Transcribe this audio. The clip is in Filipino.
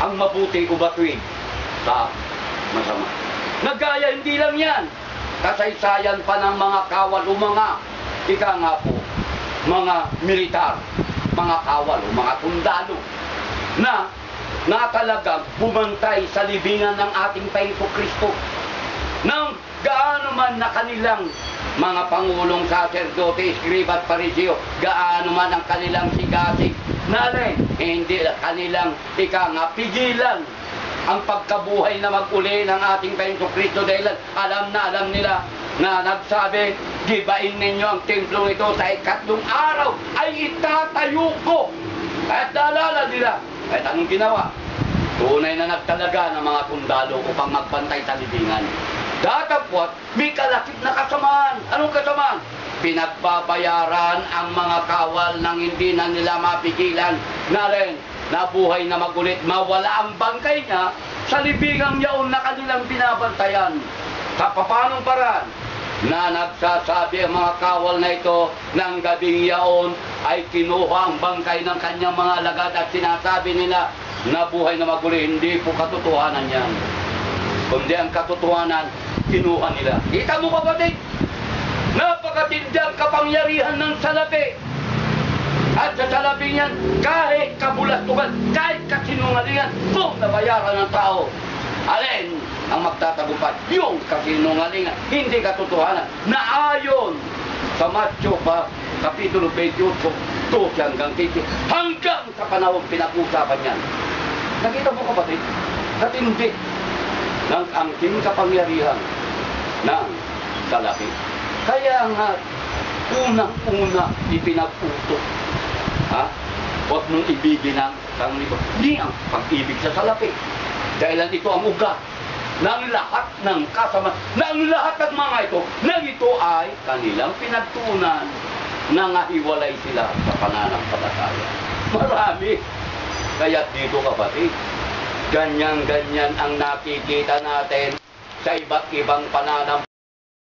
ang mabuti o batuin sa masama. Nagaya hindi lang yan. Kasaysayan pa ng mga kawal o mga, ika nga po, mga militar, mga kawal o mga sundalo na talagang bumantay sa libingan ng ating Panginoong Kristo. Nang gaano man na kanilang mga pangulong saserdote, escriba at pariseo, gaano man ang kanilang sigasig, nalay, hindi kanilang pigilan ang pagkabuhay na mag-uli ng ating Panginoong Kristo dahil alam nila na nagsabi, gibain ninyo ang templong ito sa ikatlong araw ay itatayo ko. At naalala nila, kahit anong ginawa, tunay na nagtalaga ng mga sundalo upang magbantay sa libingan. Datapwat, may kalakip na kasamaan. Anong kasamaan? Pinagbabayaran ang mga kawal nang hindi na nila mapigilan na rin nabuhay na magulit, mawala ang bangkay niya sa libingang yaon na kanilang binabantayan. Sa papanong paraan na nagsasabi ang mga kawal na ito ng gabing yaon ay kinuha ang bangkay ng kanyang mga alagad at sinasabi nila na buhay na magulit. Hindi po katotohanan yan. Kundi ang katotohanan, kinuha nila. Kita mo kapatid, napakatindi ang kapangyarihan ng salapi. At sa salapi niyan, kahit kabulastugan, kahit kasinungalingan, kung nabayaran ng tao, alin ang magtatagumpay? Yung kasinungalingan, hindi katotohanan, na ayon sa Matthew Kapitulo 28, 12 hanggang 15, hanggang sa panahon pinag-usapan yan. Nakita mo kapatid, katindi ng angking kapangyarihan ng salapi. Kaya nga, unang-una ipinag-utos. Huwag mong ibigin ang sanglibo. Di ang pag-ibig sa salapi. Dahilan ito ang ugat ng lahat ng kasama, ng lahat ng mga ito, na ito ay kanilang pinagtuunan na nahiwalay sila sa pananampalataya. Marami. Kaya dito kapatid, ganyan-ganyan ang nakikita natin sa iba't ibang pananampalataya.